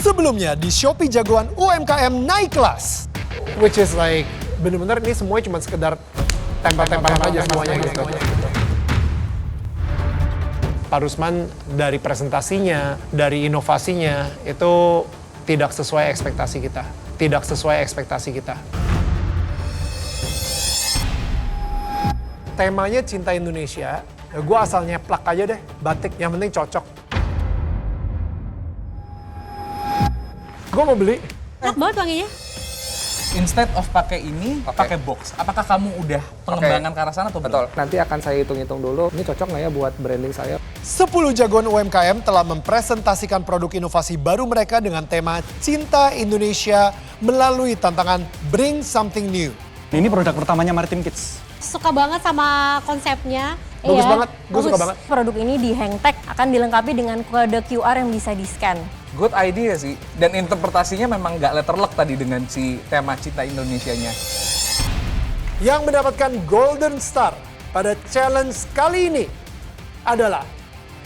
Sebelumnya di Shopee jagoan UMKM naik kelas. Which is like, bener-bener ini semuanya cuma sekedar tempel-tempelan aja semuanya gitu. Pak Rusman dari presentasinya, dari inovasinya, itu tidak sesuai ekspektasi kita. Tidak sesuai ekspektasi kita. Temanya Cinta Indonesia, ya gue asal nyeplak aja deh, batik, yang penting cocok. Gue mau beli. Enak banget wanginya. Instead of pakai ini, pakai box. Apakah kamu udah pengembangan ke arah sana atau belum? Nanti akan saya hitung-hitung dulu, ini cocok nggak ya buat branding saya? 10 jagoan UMKM telah mempresentasikan produk inovasi baru mereka dengan tema Cinta Indonesia melalui tantangan Bring Something New. Ini produk pertamanya Maritim Kids. Suka banget sama konsepnya. Bagus Iya, banget, gue suka banget. Produk ini di hang tag akan dilengkapi dengan kode QR yang bisa di-scan. Good idea sih. Dan interpretasinya memang nggak letterlock tadi dengan si tema Cinta Indonesianya. Yang mendapatkan Golden Star pada challenge kali ini adalah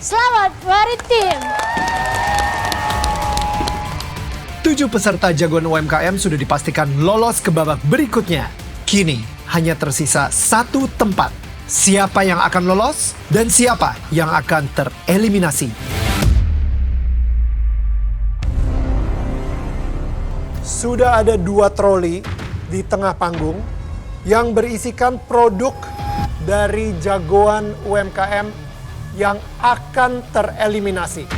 Selamat Maritim! 7 peserta jagoan UMKM sudah dipastikan lolos ke babak berikutnya. Kini hanya tersisa 1 tempat. Siapa yang akan lolos dan siapa yang akan tereliminasi? Sudah ada 2 troli di tengah panggung yang berisikan produk dari jagoan UMKM yang akan tereliminasi.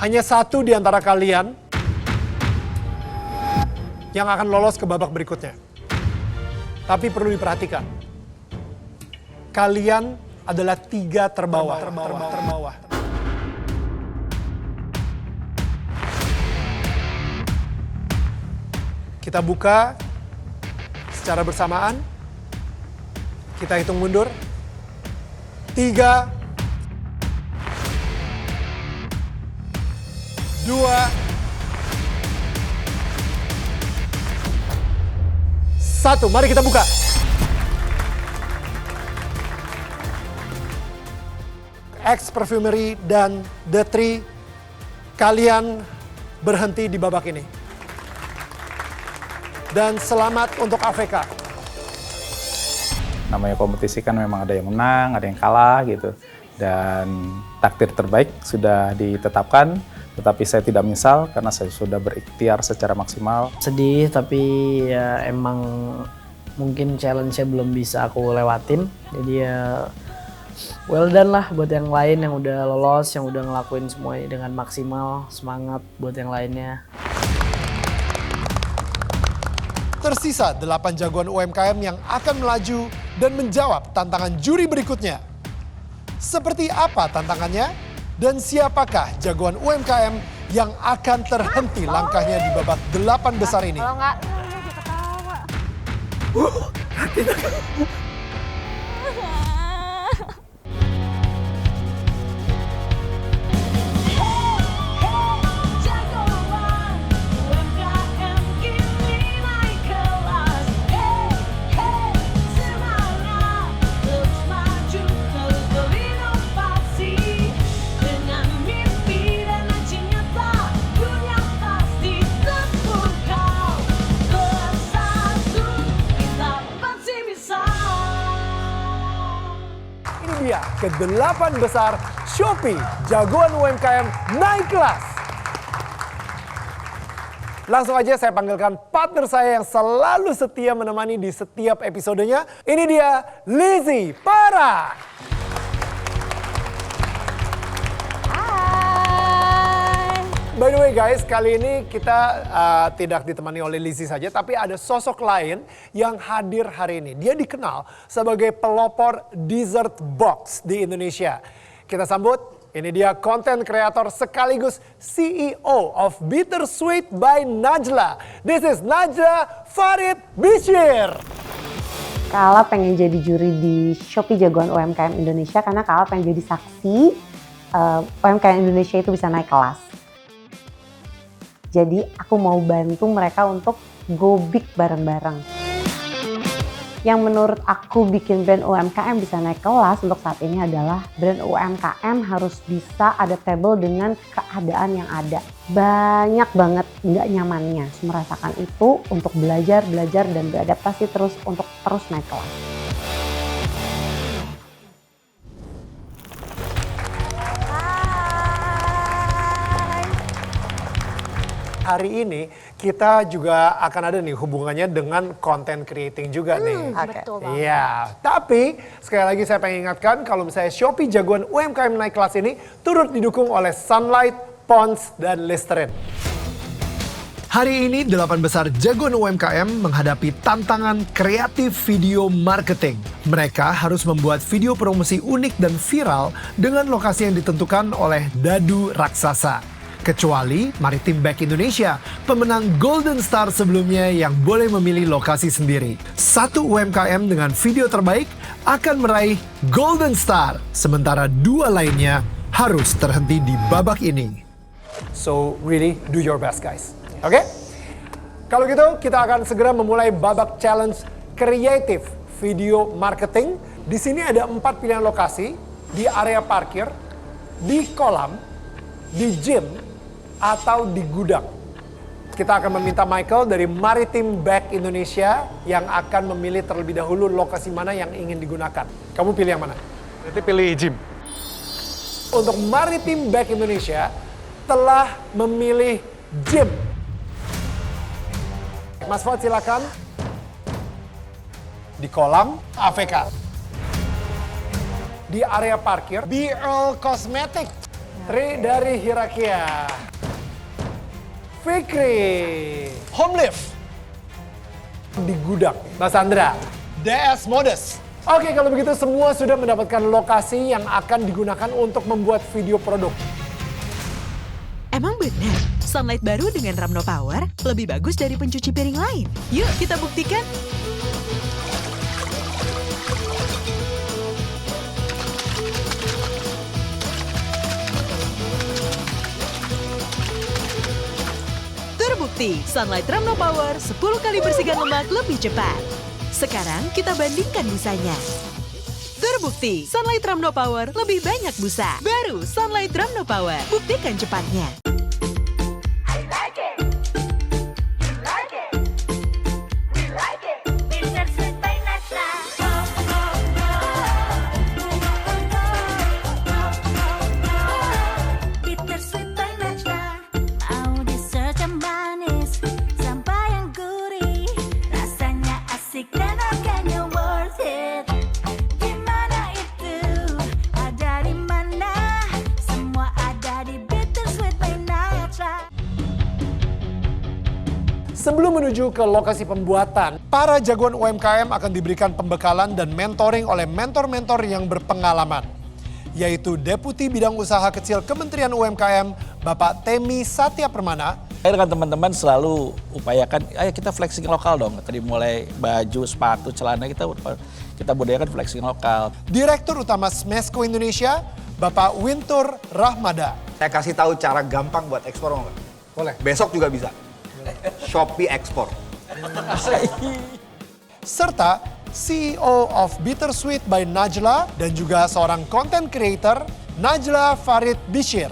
Hanya 1 di antara kalian yang akan lolos ke babak berikutnya. Tapi perlu diperhatikan, kalian adalah 3 terbawah. Kita buka secara bersamaan. Kita hitung mundur. 3, 2, 1, mari kita buka. X Perfumery dan The Tree, kalian berhenti di babak ini. Dan selamat untuk AVK. Namanya kompetisi kan memang ada yang menang, ada yang kalah gitu. Dan takdir terbaik sudah ditetapkan, tetapi saya tidak menyesal karena saya sudah berikhtiar secara maksimal. Sedih, tapi ya emang mungkin challenge-nya belum bisa aku lewatin. Jadi ya well done lah buat yang lain yang udah lolos, yang udah ngelakuin semuanya dengan maksimal. Semangat buat yang lainnya. Tersisa 8 jagoan UMKM yang akan melaju dan menjawab tantangan juri berikutnya. Seperti apa tantangannya? Dan siapakah jagoan UMKM yang akan terhenti langkahnya di babak 8 besar ini? Kalau nggak, ketawa. Dia ke-8 besar Shopee, jagoan UMKM naik kelas. Langsung aja saya panggilkan partner saya yang selalu setia menemani di setiap episodenya. Ini dia Lizzy Para. By the way guys, kali ini kita tidak ditemani oleh Lizzy saja, tapi ada sosok lain yang hadir hari ini. Dia dikenal sebagai pelopor dessert box di Indonesia. Kita sambut, ini dia konten kreator sekaligus CEO of Bittersweet by Najla. This is Najla Farid Bishir. Kala pengen jadi juri di Shopee Jagoan UMKM Indonesia karena Kala pengen jadi saksi UMKM Indonesia itu bisa naik kelas. Jadi aku mau bantu mereka untuk go big bareng-bareng. Yang menurut aku bikin brand UMKM bisa naik kelas untuk saat ini adalah brand UMKM harus bisa adaptable dengan keadaan yang ada. Banyak banget nggak nyamannya, merasakan itu untuk belajar dan beradaptasi terus untuk terus naik kelas. Hari ini kita juga akan ada nih hubungannya dengan content creating juga nih. Betul banget. Iya, tapi sekali lagi saya pengen ingatkan kalau misalnya Shopee Jagoan UMKM naik kelas ini turut didukung oleh Sunlight, Pond's, dan Listerine. Hari ini 8 besar jagoan UMKM menghadapi tantangan kreatif video marketing. Mereka harus membuat video promosi unik dan viral dengan lokasi yang ditentukan oleh dadu raksasa. Kecuali Maritim Bag Indonesia, pemenang Golden Star sebelumnya yang boleh memilih lokasi sendiri. Satu UMKM dengan video terbaik akan meraih Golden Star, sementara 2 lainnya harus terhenti di babak ini. So really do your best guys, oke? Kalau gitu kita akan segera memulai babak challenge kreatif video marketing. Di sini ada 4 pilihan lokasi, di area parkir, di kolam, di gym, atau di gudang. Kita akan meminta Michael dari Maritim Bag Indonesia yang akan memilih terlebih dahulu lokasi mana yang ingin digunakan. Kamu pilih yang mana? Berarti pilih gym. Untuk Maritim Bag Indonesia telah memilih gym. Mas Fuad silakan. Di kolam AVK. Di area parkir Be Earl Cosmetic. Tri dari Hirakia. Fikri. Home Lift. Di gudang. Mas Andra. DS Modest. Oke, kalau begitu semua sudah mendapatkan lokasi yang akan digunakan untuk membuat video produk. Emang benar, Sunlight baru dengan Ramno Power lebih bagus dari pencuci piring lain. Yuk kita buktikan. Terbukti, Sunlight Ramno Power 10 kali bersihkan lemak lebih cepat. Sekarang kita bandingkan busanya. Terbukti, Sunlight Ramno Power lebih banyak busa. Baru Sunlight Ramno Power, buktikan cepatnya. Sebelum menuju ke lokasi pembuatan, para jagoan UMKM akan diberikan pembekalan dan mentoring oleh mentor-mentor yang berpengalaman, yaitu Deputi Bidang Usaha Kecil Kementerian UMKM, Bapak Temi Satya Permana. Saya dengan teman-teman selalu upayakan, ayo kita flexing lokal dong. Tadi mulai baju, sepatu, celana kita budayakan flexing lokal. Direktur Utama Smesco Indonesia, Bapak Wintur Rahmada. Saya kasih tahu cara gampang buat ekspor nggak? Boleh. Besok juga bisa. Shopee Ekspor. Serta CEO of Bittersweet by Najla dan juga seorang content creator, Najla Farid Bishir.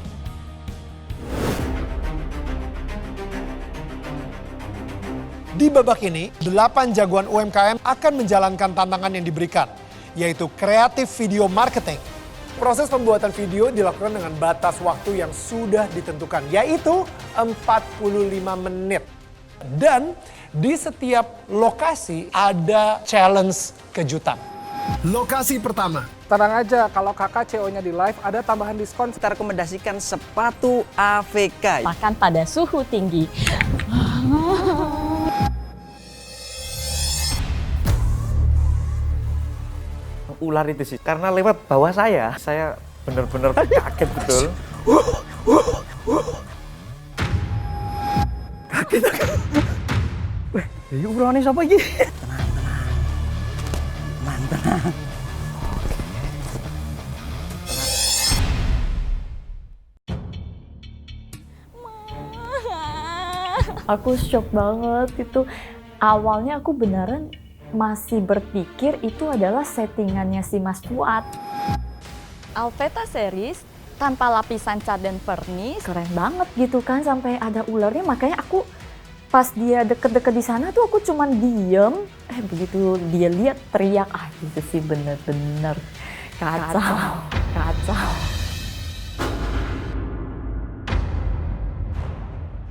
Di babak ini, 8 jagoan UMKM akan menjalankan tantangan yang diberikan, yaitu kreatif video marketing. Proses pembuatan video dilakukan dengan batas waktu yang sudah ditentukan, yaitu 45 menit. Dan di setiap lokasi ada challenge kejutan. Lokasi pertama. Tenang aja, kalau kakak CO-nya di live ada tambahan diskon. Kita rekomendasikan sepatu AVK. Makan pada suhu tinggi. Ular itu sih, karena lewat bawah saya bener-bener kaget betul. Kaget. Weh, ini ularnya siapa lagi? Tenang. Aku shock banget itu. Awalnya aku beneran masih berpikir itu adalah settingannya si Mas Fuad. Alveta series tanpa lapisan cat dan vernis keren banget gitu kan, sampai ada ularnya. Makanya aku pas dia deket-deket di sana tuh aku cuman diem, begitu dia lihat teriak, gitu sih bener-bener kacau.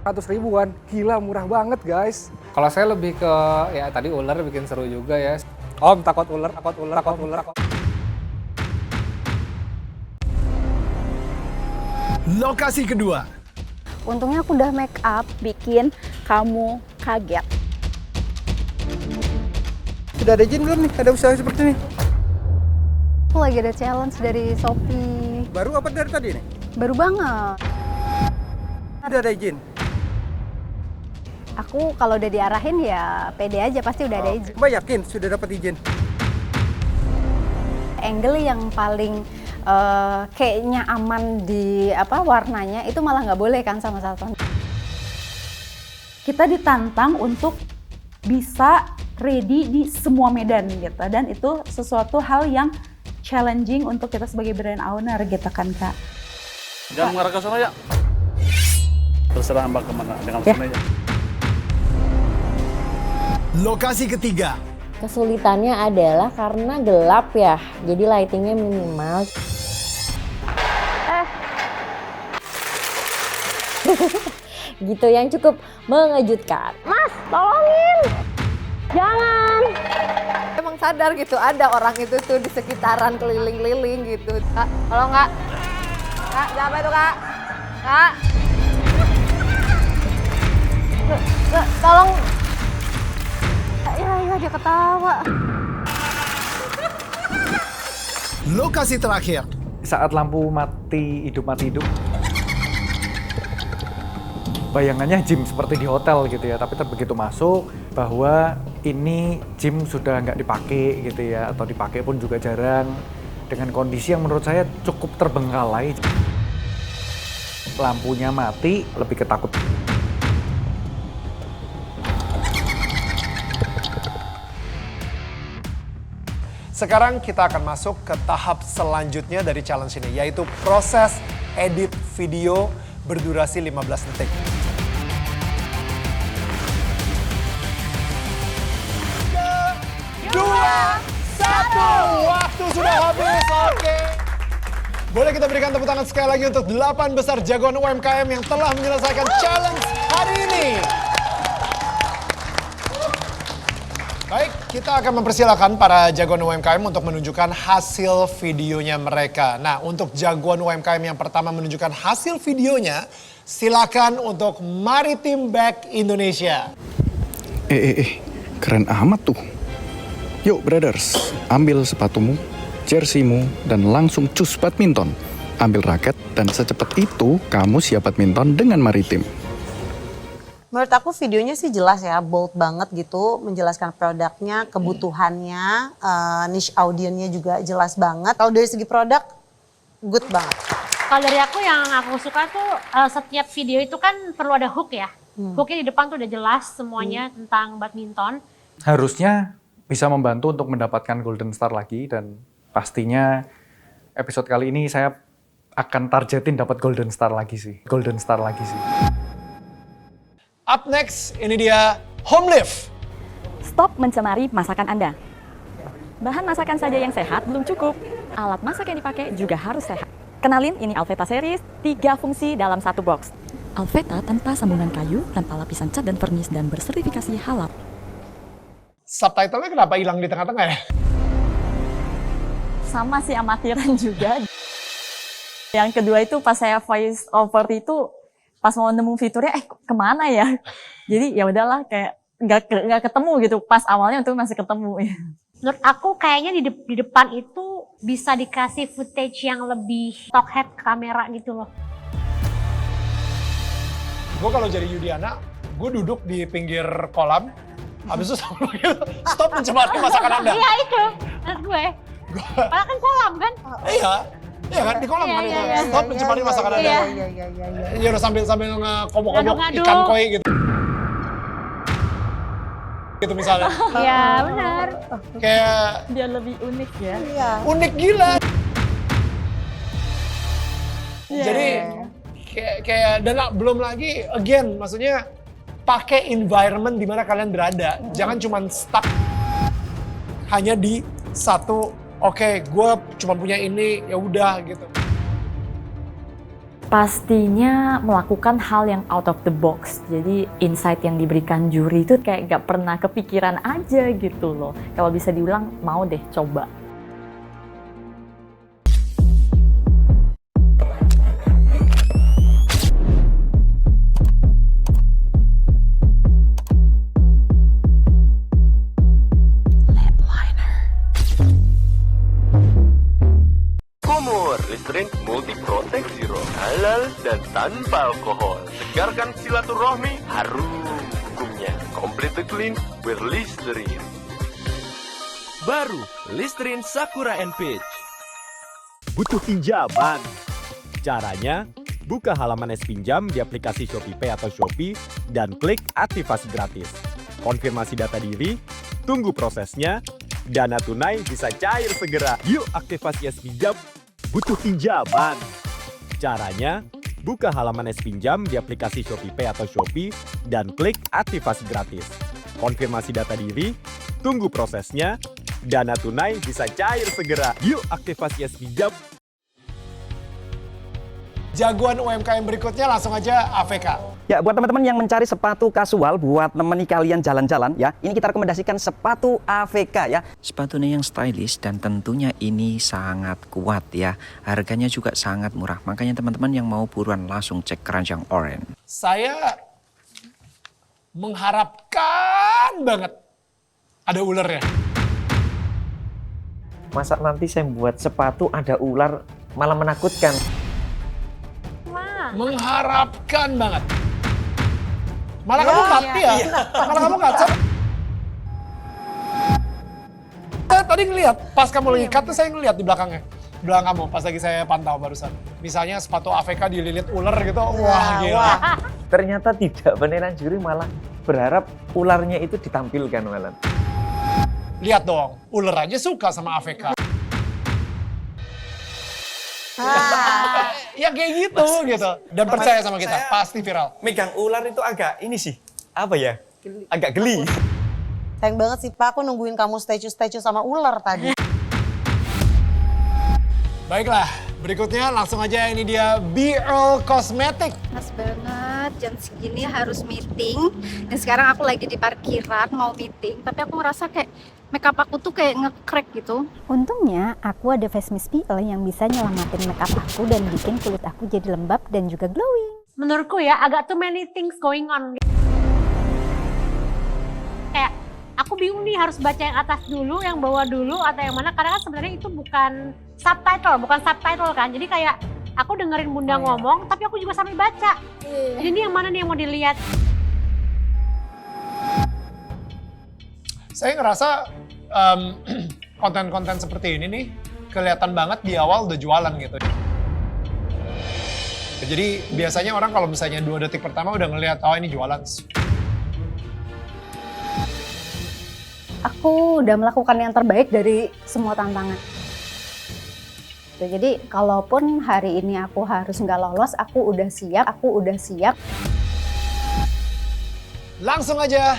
100 ribuan, gila murah banget guys. Kalau saya lebih ke, ya tadi ular bikin seru juga ya. Om takut ular. Lokasi kedua. Untungnya aku udah make up, bikin kamu kaget. Sudah ada izin belum nih? Ada usaha seperti ini? Aku lagi ada challenge dari Shopee. Baru apa dari tadi nih? Baru banget. Sudah ada izin? Aku kalau udah diarahin ya pede aja, pasti udah ada izin. Mbak yakin sudah dapat izin? Angle yang paling kayaknya aman di warnanya itu malah nggak boleh kan sama Salton. Kita ditantang untuk bisa ready di semua medan gitu, dan itu sesuatu hal yang challenging untuk kita sebagai brand owner gitu kan Kak. Jangan mengarah ke sana ya. Terserah Mbak kemana dengan Ya. sana aja. Lokasi ketiga. Kesulitannya adalah karena gelap ya, jadi lightingnya minimal. Gitu yang cukup mengejutkan. Mas, tolongin! Jangan! Emang sadar gitu, ada orang itu tuh di sekitaran keliling-keliling gitu. Kak, tolong Kak. Kak, siapa itu Kak? Kak. Kak, tolong. Ya, dia ketawa. Lokasi terakhir. Saat lampu mati hidup, bayangannya gym seperti di hotel gitu ya, tapi begitu masuk bahwa ini gym sudah nggak dipakai gitu ya, atau dipakai pun juga jarang, dengan kondisi yang menurut saya cukup terbengkalai. Lampunya mati, lebih ketakut. Sekarang kita akan masuk ke tahap selanjutnya dari challenge ini, yaitu proses edit video berdurasi 15 detik. 3, 2, 1, waktu sudah habis, oke. Boleh kita berikan tepuk tangan sekali lagi untuk 8 besar jagoan UMKM yang telah menyelesaikan challenge hari ini. Baik, kita akan mempersilahkan para jagoan UMKM untuk menunjukkan hasil videonya mereka. Nah, untuk jagoan UMKM yang pertama menunjukkan hasil videonya, silakan untuk Maritim Bag Indonesia. Keren amat tuh. Yuk brothers, ambil sepatumu, jerseymu, dan langsung cus badminton. Ambil raket dan secepat itu kamu siap badminton dengan Maritim. Menurut aku videonya sih jelas ya, bold banget gitu, menjelaskan produknya, kebutuhannya, niche audiensnya juga jelas banget. Kalau dari segi produk, good banget. Kalau dari aku yang aku suka tuh setiap video itu kan perlu ada hook ya. Hooknya di depan tuh udah jelas semuanya tentang badminton. Harusnya bisa membantu untuk mendapatkan Golden Star lagi, dan pastinya episode kali ini saya akan targetin dapat Golden Star lagi sih. Up next, ini dia Home Lift. Stop mencemari masakan Anda. Bahan masakan saja yang sehat belum cukup. Alat masak yang dipakai juga harus sehat. Kenalin, ini Alveta series, 3 fungsi dalam 1 box. Alveta tanpa sambungan kayu, tanpa lapisan cat dan vernis, dan bersertifikasi halal. Subtitlenya kenapa hilang di tengah-tengah ya? Sama sih, amatiran juga. Yang kedua itu pas saya voice over itu, pas mau nemu fiturnya, kemana ya? Jadi ya udahlah, kayak nggak ketemu gitu. Pas awalnya itu masih ketemu. Menurut aku kayaknya di depan itu bisa dikasih footage yang lebih stock head kamera gitu loh. Gue kalau jadi Yudiana, gue duduk di pinggir kolam, habis itu sama stop mencemari masakan Anda. Iya itu, menurut gue. Padahal kan kolam kan? Iya kan, di kolam kan itu. Stop mencemari masakan Anda. Iya udah sambil ngekomok-komok ikan koi gitu. gitu misalnya. Iya, benar. Kayak Biar lebih unik ya. Iya. unik gila. Iya. Jadi kayak dan belum lagi again maksudnya pakai environment di mana kalian berada. Jangan cuma stuck hanya di satu, oke, gue cuma punya ini, ya udah gitu. Pastinya melakukan hal yang out of the box. Jadi insight yang diberikan juri itu kayak gak pernah kepikiran aja gitu loh. Kalau bisa diulang, mau deh coba. Kumur, Listerine Multi Protect Zero, halal dan tanpa alkohol. Segarkan silaturahmi, harum hukumnya. Completely clean with Listerine. Baru, Listerine Sakura and Peach. Butuh pinjaman? Caranya, buka halaman S-Pinjam di aplikasi Shopee Pay atau Shopee dan klik aktivasi gratis. Konfirmasi data diri, tunggu prosesnya, dana tunai bisa cair segera. Yuk aktivasi S-Pinjam. Butuh pinjaman? Caranya, buka halaman S-Pinjam di aplikasi Shopee Pay atau Shopee dan klik aktivasi gratis. Konfirmasi data diri, tunggu prosesnya, dana tunai bisa cair segera. Yuk aktivasi S-Pinjam. Jagoan UMKM berikutnya langsung aja AVK. Ya, buat teman-teman yang mencari sepatu kasual buat nemeni kalian jalan-jalan ya, ini kita rekomendasikan sepatu AVK ya. Sepatunya yang stylish dan tentunya ini sangat kuat ya. Harganya juga sangat murah. Makanya teman-teman yang mau buruan langsung cek keranjang Oren. Saya mengharapkan banget ada ulernya. Masa nanti saya buat sepatu ada ular, malah menakutkan. Mengharapkan banget. Malah kamu cut ya? Malah kamu cut. Saya tadi ngeliat, pas kamu lagi cut tuh saya ngeliat di belakangnya. Belakang kamu, pas lagi saya pantau barusan. Misalnya sepatu AVK dililit ular gitu, wah gila. Ternyata tidak, beneran juri malah berharap ularnya itu ditampilkan malah. Lihat dong, ular aja suka sama AVK. Ya kayak gitu gitu. Dan percaya sama kita, pasti viral. Megang ular itu agak ini sih, apa ya? Agak geli. Sayang banget sih Pak, aku nungguin kamu statue sama ular tadi. Baiklah, berikutnya langsung aja ini dia BL Cosmetic. Pas banget, jam segini harus meeting. Dan sekarang aku lagi di parkiran mau meeting, tapi aku ngerasa kayak makeup aku tuh kayak nge-crack gitu. Untungnya aku ada face mist peel yang bisa nyelamatin makeup aku dan bikin kulit aku jadi lembab dan juga glowing. Menurutku ya agak too many things going on. Kayak aku bingung nih harus baca yang atas dulu, yang bawah dulu atau yang mana, karena kan sebenarnya itu bukan subtitle kan. Jadi kayak aku dengerin Bunda ngomong tapi aku juga sambil baca. Jadi ini yang mana nih yang mau dilihat? Saya ngerasa konten-konten seperti ini nih kelihatan banget di awal udah jualan gitu. Jadi biasanya orang kalau misalnya 2 detik pertama udah ngelihat, oh ini jualan. Aku udah melakukan yang terbaik dari semua tantangan. Jadi kalaupun hari ini aku harus nggak lolos, aku udah siap. Langsung aja,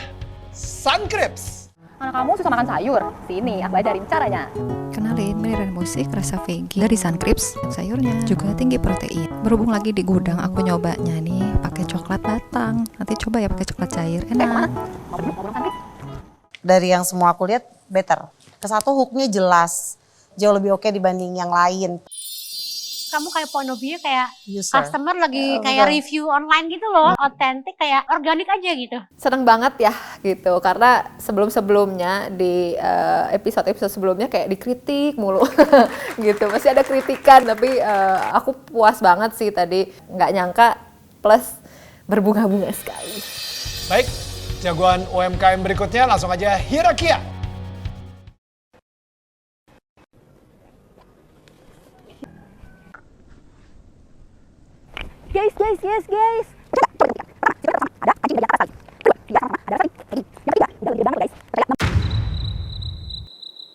Suncreeps. Anak kamu susah makan sayur? Sini, aku ajarin caranya. Kenalin, beneran musik rasa veggie dari Suncreeps. Sayurnya juga tinggi protein. Berhubung lagi di gudang, aku nyobanya nih pakai coklat batang. Nanti coba ya pakai coklat cair, enak. Dari yang semua aku lihat better. Kesatu hooknya jelas, jauh lebih oke dibanding yang lain. Kamu kayak point of view kayak User. customer lagi kayak review online gitu loh, otentik kayak organik aja gitu. Seneng banget ya gitu, karena sebelum-sebelumnya di episode-episode sebelumnya kayak dikritik mulu gitu, masih ada kritikan, tapi aku puas banget sih tadi, nggak nyangka plus berbunga-bunga sekali. Baik, jagoan UMKM berikutnya langsung aja Hirakia. Guys.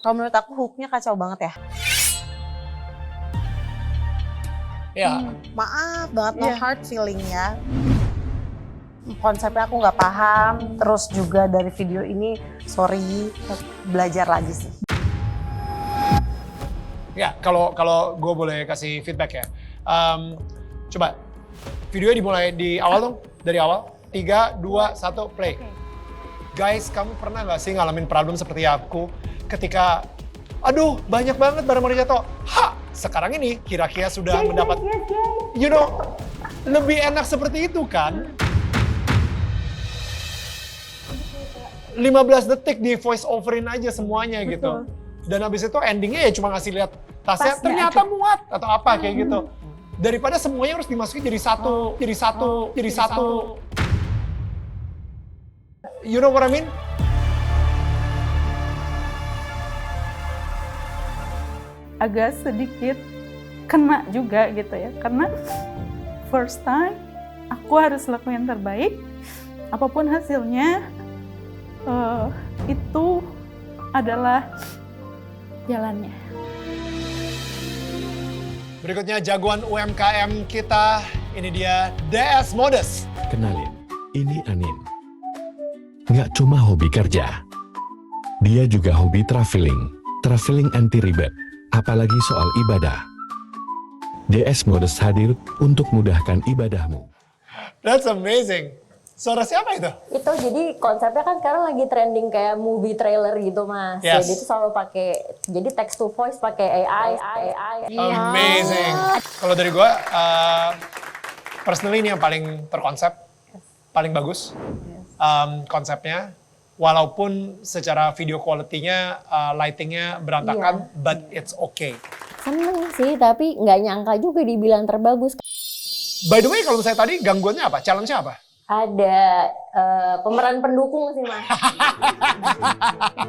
Kalau menurut aku hooknya kacau banget ya. Ya. Maaf banget, no hard feeling ya. Konsepnya aku nggak paham, terus juga dari video ini, sorry, belajar lagi sih. Ya, kalau gue boleh kasih feedback ya. Coba, videonya dimulai di awal dong, dari awal. 3, 2, 1, play. Guys, kamu pernah nggak sih ngalamin problem seperti aku ketika, aduh banyak banget barang mau jatuh. Sekarang ini kira-kira sudah mendapat, you know, lebih enak seperti itu kan? 15 detik di voice overin aja semuanya gitu. Dan habis itu endingnya ya cuma ngasih lihat tasnya, ternyata muat atau apa kayak gitu. Daripada semuanya harus dimasukin jadi satu. You know what I mean? Agak sedikit kena juga gitu ya, karena first time aku harus lakuin yang terbaik, apapun hasilnya itu adalah jalannya. Berikutnya jagoan UMKM kita, ini dia DS Modest. Kenalin, ini Anin. Nggak cuma hobi kerja, dia juga hobi traveling anti ribet, apalagi soal ibadah. DS Modest hadir untuk mudahkan ibadahmu. That's amazing. Suara siapa itu? Itu jadi konsepnya kan sekarang lagi trending kayak movie trailer gitu Mas. Yes. Jadi itu selalu pakai, jadi text to voice pakai AI. Amazing. Kalau dari gue, personally ini yang paling terkonsep, paling bagus konsepnya. Walaupun secara video quality-nya, lighting-nya berantakan, but it's okay. Seneng sih, tapi nggak nyangka juga dibilang terbagus. By the way, kalau saya tadi gangguannya apa? Challenge-nya apa? Ada pemeran pendukung sih Mas.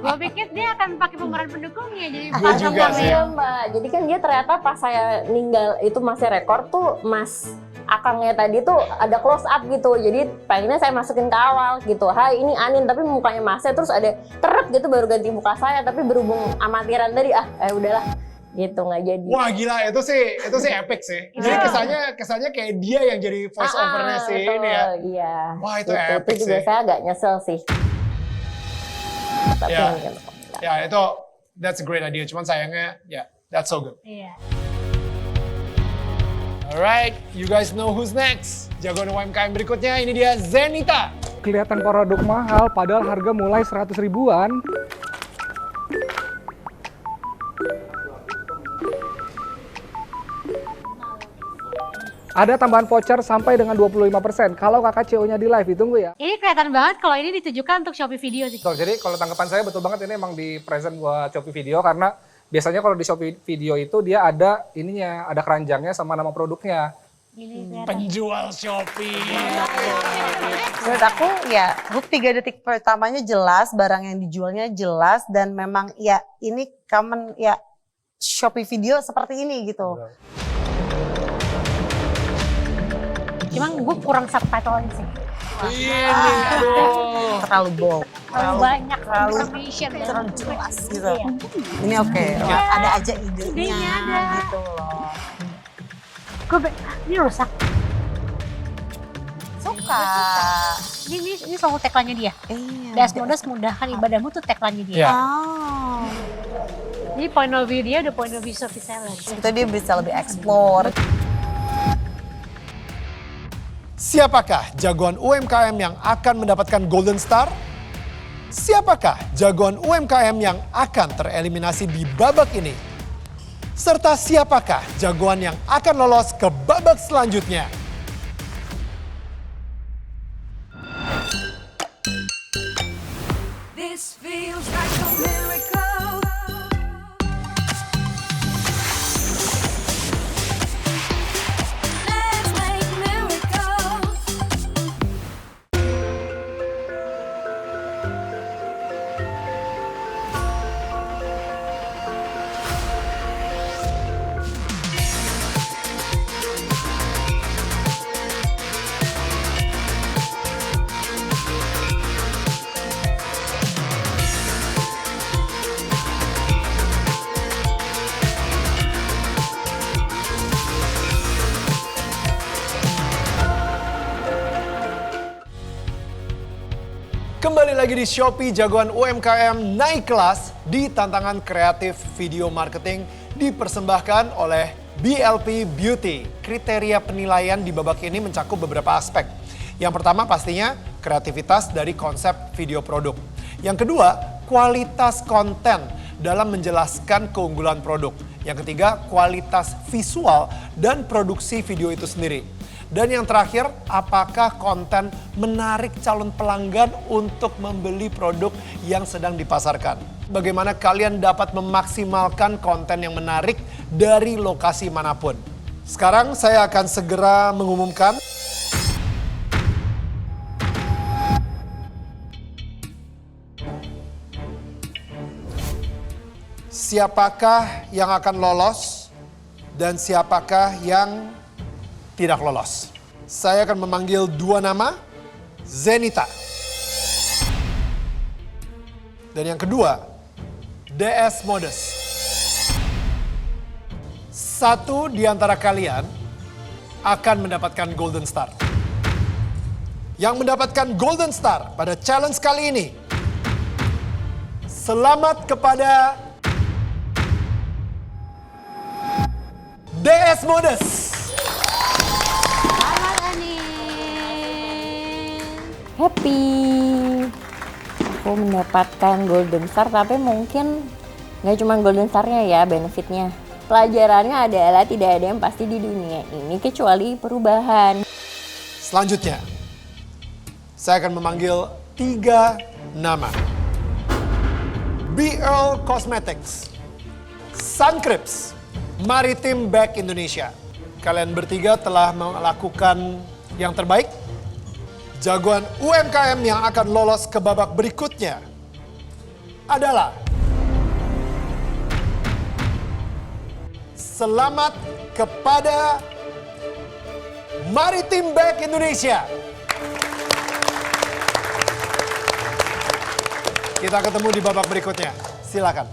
Gue pikir dia akan pakai pemeran pendukungnya jadi Gue juga sih. Iya Mbak, jadi kan dia ternyata pas saya ninggal itu masih rekor tuh Mas Akangnya tadi tuh ada close up gitu, jadi pengennya saya masukin ke awal gitu. Hai ini Anin, tapi mukanya Masnya terus ada teret gitu baru ganti muka saya, tapi berhubung amatiran tadi udahlah gitu nggak jadi. Wah gila, itu sih epic sih. Jadi kesannya kayak dia yang jadi voice overnya sih ini ya. Iya. Wah itu gitu. epic Itu juga sih. saya agak nyesel sih. Tapi Ya. mungkin. Ya itu that's a great idea. Cuman sayangnya ya that's so good. Iya. Alright, you guys know who's next. Jagoan UMKM berikutnya ini dia Zenita. Kelihatan produk mahal padahal harga mulai 100 ribuan. Ada tambahan voucher sampai dengan 25%. Kalau kakak CO-nya di live, ditunggu ya. Ini kelihatan banget kalau ini ditujukan untuk Shopee Video sih. Betul, jadi kalau tanggapan saya betul banget ini emang di present buat Shopee Video karena biasanya kalau di Shopee Video itu dia ada ininya, ada keranjangnya sama nama produknya. Penjual Shopee. Menurut aku ya hook 3 detik pertamanya jelas, barang yang dijualnya jelas dan memang ya ini common ya Shopee Video seperti ini gitu. Cuman gue kurang subtitle-nya sih. Terlalu bold. Terlalu banyak terlalu information. terlalu jelas gitu. Iya. Ini oke, Iya. ada aja idenya Idenya ada. gitu loh. Ini rusak. Suka. Ini selalu tagline-nya dia. Iya. Das Modest mudahkan ibadahmu tuh tagline-nya dia. Iya. Oh. Jadi point of view dia udah point of view Shopee seller. Itu dia bisa lebih explore. Siapakah jagoan UMKM yang akan mendapatkan Golden Star? Siapakah jagoan UMKM yang akan tereliminasi di babak ini? Serta siapakah jagoan yang akan lolos ke babak selanjutnya? This feels like a miracle. Let's make miracles. Kembali lagi di Shopee, jagoan UMKM naik kelas di tantangan kreatif video marketing dipersembahkan oleh BLP Beauty. Kriteria penilaian di babak ini mencakup beberapa aspek. Yang pertama pastinya kreativitas dari konsep video produk. Yang kedua, kualitas konten dalam menjelaskan keunggulan produk. Yang ketiga, kualitas visual dan produksi video itu sendiri. Dan yang terakhir, apakah konten menarik calon pelanggan untuk membeli produk yang sedang dipasarkan. Bagaimana kalian dapat memaksimalkan konten yang menarik dari lokasi manapun. Sekarang saya akan segera mengumumkan siapakah yang akan lolos dan siapakah yang tidak lolos. Saya akan memanggil dua nama, Zenita. Dan yang kedua, DS Modus. Satu di antara kalian akan mendapatkan Golden Star. Yang mendapatkan Golden Star pada challenge kali ini, selamat kepada DS Modus. Happy. Aku mendapatkan Golden Star, tapi mungkin nggak cuma Golden Star-nya ya benefitnya. Pelajarannya adalah tidak ada yang pasti di dunia ini kecuali perubahan. Selanjutnya, saya akan memanggil 3 nama. BL Cosmetics, Suncreeps, Maritim Bag Indonesia. Kalian bertiga telah melakukan yang terbaik. Jagoan UMKM yang akan lolos ke babak berikutnya adalah selamat kepada Maritim Bag Indonesia. Kita ketemu di babak berikutnya. Silakan.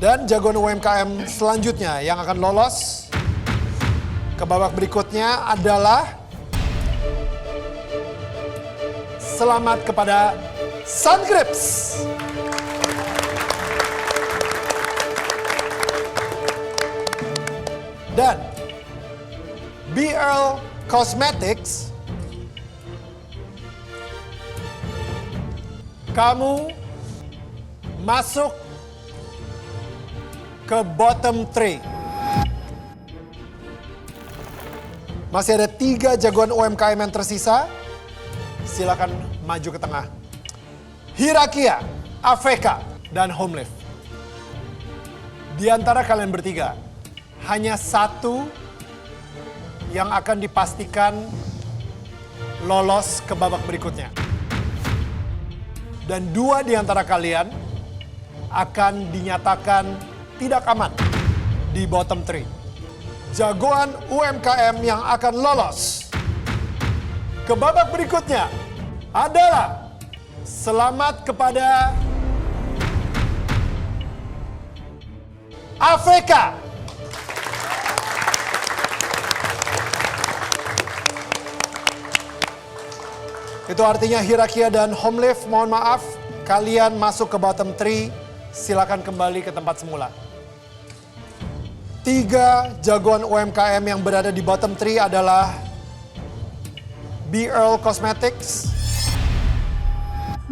Dan jagoan UMKM selanjutnya yang akan lolos ke babak berikutnya adalah selamat kepada Suncreeps. Dan BL Cosmetics, kamu masuk ke bottom 3. Masih ada 3 jagoan UMKM yang tersisa. Silakan maju ke tengah. Hirakia, AVK, dan Homelift. Di antara kalian bertiga, hanya satu yang akan dipastikan lolos ke babak berikutnya. Dan 2 di antara kalian akan dinyatakan tidak aman di bottom 3. Jagoan UMKM yang akan lolos ke babak berikutnya adalah selamat kepada AVK. Itu artinya Hirakia dan Homelift, mohon maaf, kalian masuk ke bottom 3, silakan kembali ke tempat semula. 3 jagoan UMKM yang berada di bottom 3 adalah BL Cosmetics.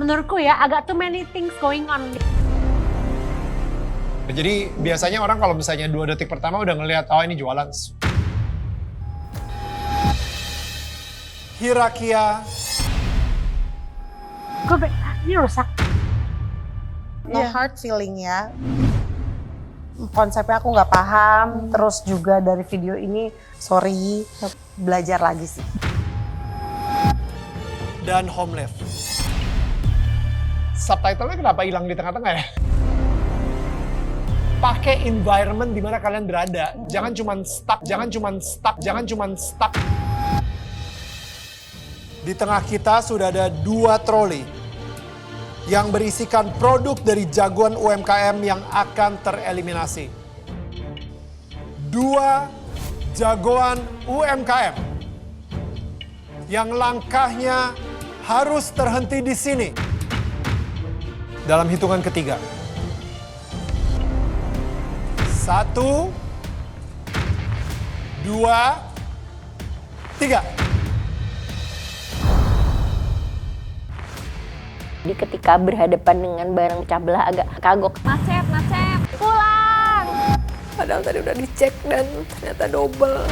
Menurutku ya agak too many things going on. Jadi biasanya orang kalau misalnya 2 detik pertama udah ngelihat, oh ini jualan. Hirakia. Ini rusak. No hard feeling ya. Konsepnya aku nggak paham. Terus juga dari video ini, sorry, belajar lagi sih. Dan Homelift. Subtitlenya kenapa hilang di tengah-tengah ya? Pakai environment di mana kalian berada. Jangan cuman stuck, jangan cuman stuck. Di tengah kita sudah ada 2 troli yang berisikan produk dari jagoan UMKM yang akan tereliminasi. 2 jagoan UMKM yang langkahnya harus terhenti di sini dalam hitungan ketiga. 1, 2, 3. Jadi ketika berhadapan dengan barang pecah belah agak kagok. Mas Chef, pulang. Padahal tadi udah dicek dan ternyata double.